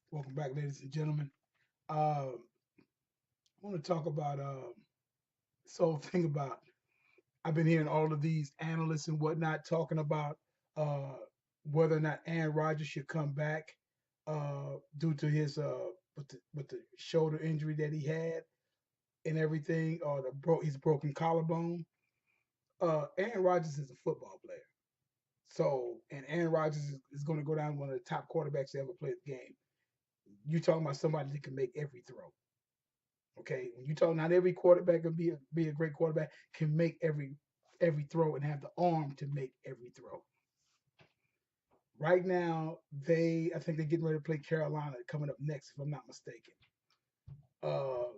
Welcome back, ladies and gentlemen. I want to talk about thing about. I've been hearing all of these analysts and whatnot talking about uh, whether or not Aaron Rodgers should come back due to his with the shoulder injury that he had and everything, or his broken collarbone. Aaron Rodgers is a football player, and Aaron Rodgers is going to go down one of the top quarterbacks to ever play the game. You talking about somebody that can make every throw. Okay, when you talk, not every quarterback can be a great quarterback, can make every throw and have the arm to make every throw. Right now, I think they're getting ready to play Carolina coming up next, if I'm not mistaken. Uh,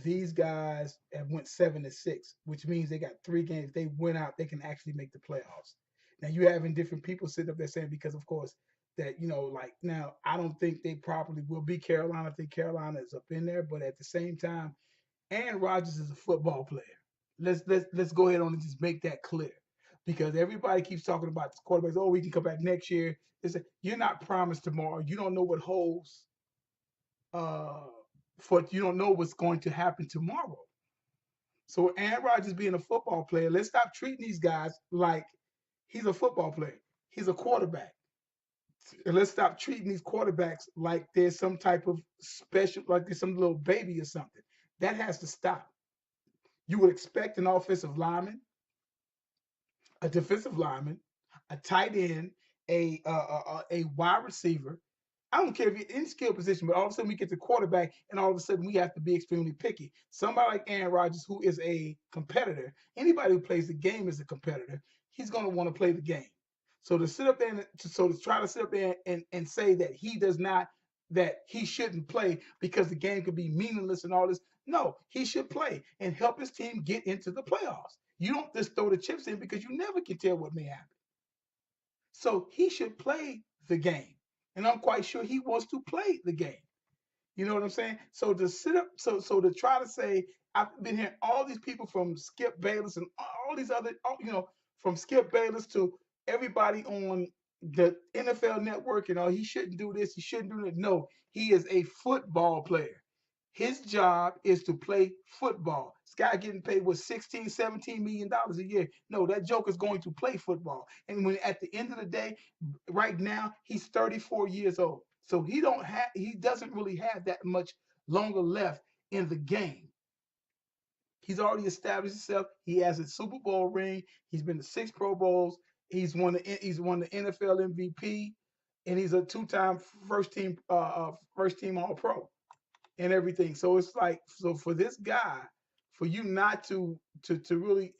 these guys have went 7-6, which means they got 3 games. If they win out, they can actually make the playoffs. Now you having different people sitting up there saying because of course that like now I don't think they probably will be Carolina. I think Carolina is up in there, but at the same time, Aaron Rodgers is a football player. Let's go ahead on and just make that clear, because everybody keeps talking about the quarterbacks. Oh, we can come back next year. You're not promised tomorrow. You don't know what holds. Uh, for you don't know what's going to happen tomorrow. So Aaron Rodgers being a football player, let's stop treating these guys like he's a football player. He's a quarterback. And let's stop treating these quarterbacks like there's some type of special, like there's some little baby or something. That has to stop. You would expect an offensive lineman, a defensive lineman, a tight end, a wide receiver. I don't care if you're in skill position, but all of a sudden we get to quarterback, and all of a sudden we have to be extremely picky. Somebody like Aaron Rodgers, who is a competitor, anybody who plays the game is a competitor. He's going to want to play the game. So to sit up there, to try to sit up there and say that he does not, that he shouldn't play because the game could be meaningless and all this. No, he should play and help his team get into the playoffs. You don't just throw the chips in because you never can tell what may happen. So he should play the game. And I'm quite sure he wants to play the game. You know what I'm saying? So to sit up, to try to say, I've been hearing all these people from Skip Bayless and all these other, from Skip Bayless to everybody on the NFL network, he shouldn't do this, he shouldn't do that. No, he is a football player. His job is to play football. This guy getting paid with 16, $17 million a year. No, that joke is going to play football. And when at the end of the day, right now, he's 34 years old. So he doesn't really have that much longer left in the game. He's already established himself. He has a Super Bowl ring. He's been to 6 Pro Bowls. He's won the NFL MVP, and he's a two-time first team All Pro and everything. So it's like, so for this guy, for you not to really,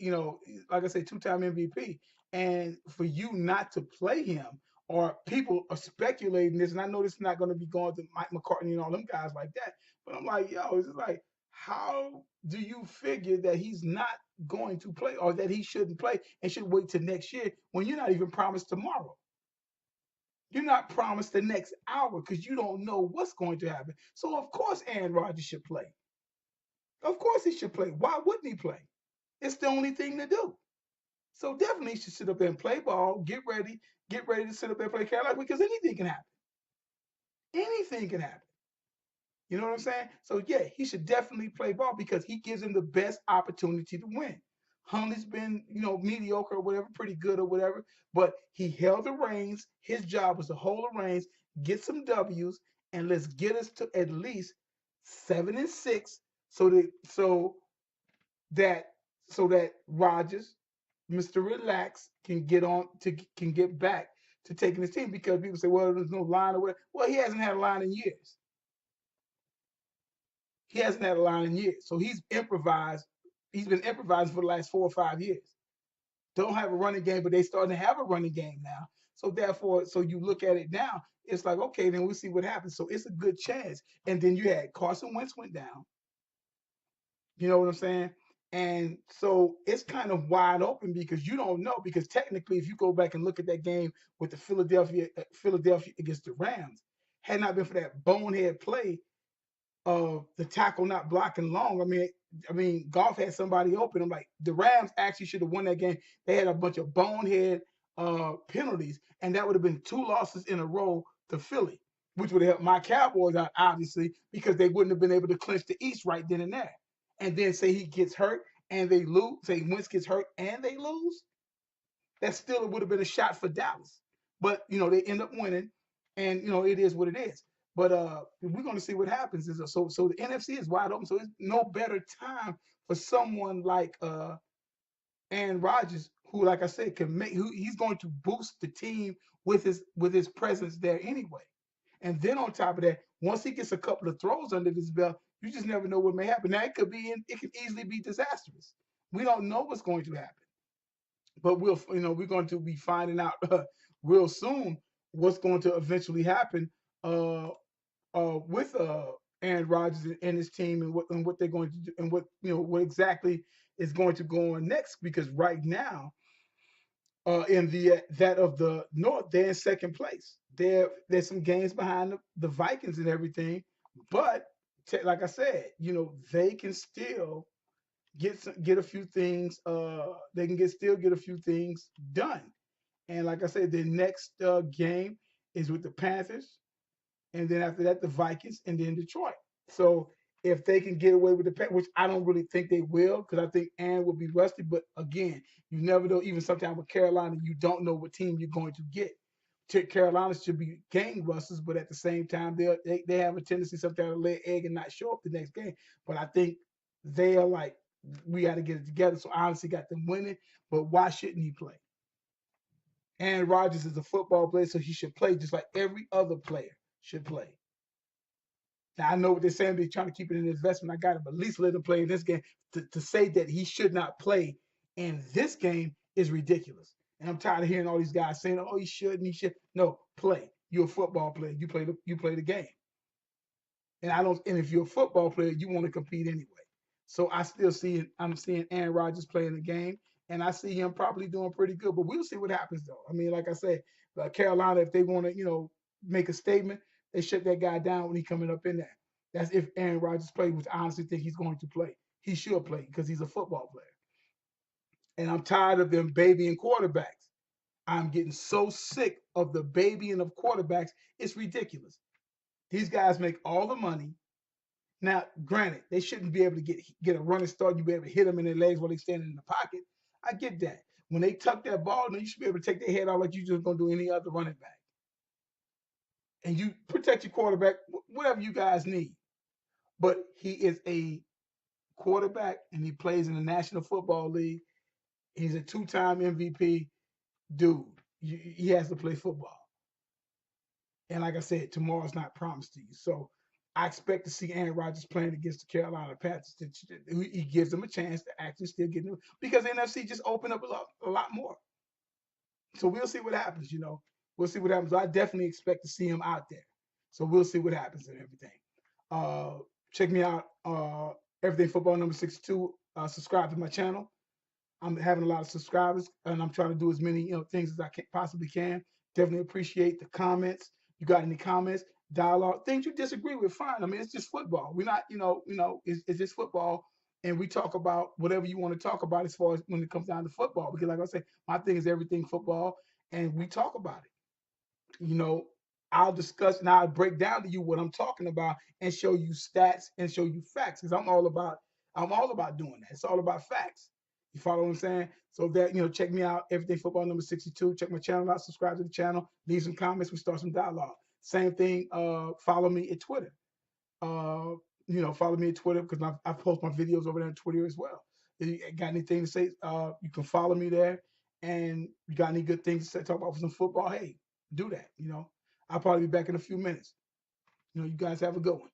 like I say, two-time MVP, and for you not to play him, or people are speculating this, and I know this is not going to be going to Mike McCartney and all them guys like that, but I'm like, yo, it's like, how do you figure that he's not going to play, or that he shouldn't play and should wait till next year when you're not even promised tomorrow? You're not promised the next hour because you don't know what's going to happen. So of course Aaron Rodgers should play. Of course he should play. Why wouldn't he play? It's the only thing to do. So definitely he should sit up there and play ball. Get ready to sit up there and play Carolina because anything can happen. Anything can happen. You know what I'm saying? So yeah, he should definitely play ball because he gives him the best opportunity to win. Huntley's been, mediocre or whatever, pretty good or whatever, but he held the reins. His job was to hold the reins, get some W's, and let's get us to at least 7-6, that so that Rodgers, Mr. Relax, can get back to taking his team, because people say, well, there's no line or whatever. Well, he hasn't had a line in years. He hasn't had a line in years. So he's improvised. He's been improvising for the last 4 or 5 years. Don't have a running game, but they starting to have a running game now. So therefore, so you look at it now, it's like, okay, then we'll see what happens. So it's a good chance. And then you had Carson Wentz went down. You know what I'm saying? And so it's kind of wide open because you don't know. Because technically, if you go back and look at that game with the Philadelphia against the Rams, had not been for that bonehead play of the tackle not blocking long. I mean, Goff had somebody open. I'm like, the Rams actually should have won that game. They had a bunch of bonehead penalties, and that would have been 2 losses in a row to Philly. which would have helped my Cowboys out, obviously, because they wouldn't have been able to clinch the East right then and there. And then say he gets hurt and they lose, say Wentz gets hurt and they lose, that still would have been a shot for Dallas. But they end up winning, and it is what it is. But we're going to see what happens. So the NFC is wide open. So it's no better time for someone like Aaron Rodgers, who, like I said, can make who he's going to boost the team with his presence there anyway. And then on top of that, once he gets a couple of throws under his belt, you just never know what may happen. Now it could easily be disastrous. We don't know what's going to happen, but we're going to be finding out real soon what's going to eventually happen uh, with Aaron Rodgers and his team, and what they're going to do, and what exactly is going to go on next. Because right now, in the that of the North, they're in second place. There's some games behind the Vikings and everything, but like I said, they can still get a few things. They can get a few things done. And like I said, the next game is with the Panthers, and then after that, the Vikings, and then Detroit. So if they can get away with the Panthers, which I don't really think they will, because I think Aaron will be rusty. But again, you never know. Even sometimes with Carolina, you don't know what team you're going to get. Carolina should be game busters, but at the same time, they have a tendency sometimes to lay an egg and not show up the next game. But I think they are like, we got to get it together. So I honestly got them winning. But why shouldn't he play? Aaron Rodgers is a football player, so he should play just like every other player should play. Now I know what they're saying, they're trying to keep it an investment. I got to at least let him play in this game. To say that he should not play in this game is ridiculous. And I'm tired of hearing all these guys saying, "Oh, he shouldn't. He should." No, play. You're a football player. You play the game. And I don't. And if you're a football player, you want to compete anyway. So I'm seeing Aaron Rodgers playing the game, and I see him probably doing pretty good. But we'll see what happens, though. I mean, like I said, Carolina, if they want to, make a statement, they shut that guy down when he coming up in there. That's if Aaron Rodgers plays, which I honestly think he's going to play. He should play because he's a football player. And I'm tired of them babying quarterbacks. I'm getting so sick of the babying of quarterbacks. It's ridiculous. These guys make all the money. Now, granted, they shouldn't be able to get a running start. You be able to hit them in their legs while they're standing in the pocket. I get that. When they tuck that ball, then you should be able to take their head out like you just gonna do any other running back. And you protect your quarterback, whatever you guys need. But he is a quarterback, and he plays in the National Football League. He's a two-time MVP. Dude, he has to play football. And like I said, tomorrow's not promised to you. So I expect to see Aaron Rodgers playing against the Carolina Panthers. He gives them a chance to actually still get them, because the NFC just opened up a lot more. So we'll see what happens. We'll see what happens. I definitely expect to see him out there. So we'll see what happens and everything. Check me out. Everything Football number 62. Subscribe to my channel. I'm having a lot of subscribers, and I'm trying to do as many things as I possibly can. Definitely appreciate the comments. You got any comments, dialogue, things you disagree with? Fine. I mean, it's just football. We're not, it's just football, and we talk about whatever you want to talk about as far as when it comes down to football. Because, like I say, my thing is everything football, and we talk about it. I'll discuss and I'll break down to you what I'm talking about and show you stats and show you facts. Because I'm all about doing that. It's all about facts. You follow what I'm saying? So that, check me out, Everything Football number 62. Check my channel out, subscribe to the channel, leave some comments, we start some dialogue. Same thing, follow me at Twitter. Follow me at Twitter, because I post my videos over there on Twitter as well. If you got anything to say, you can follow me there. And you got any good things to say, talk about some football, hey, do that. I'll probably be back in a few minutes. You guys have a good one.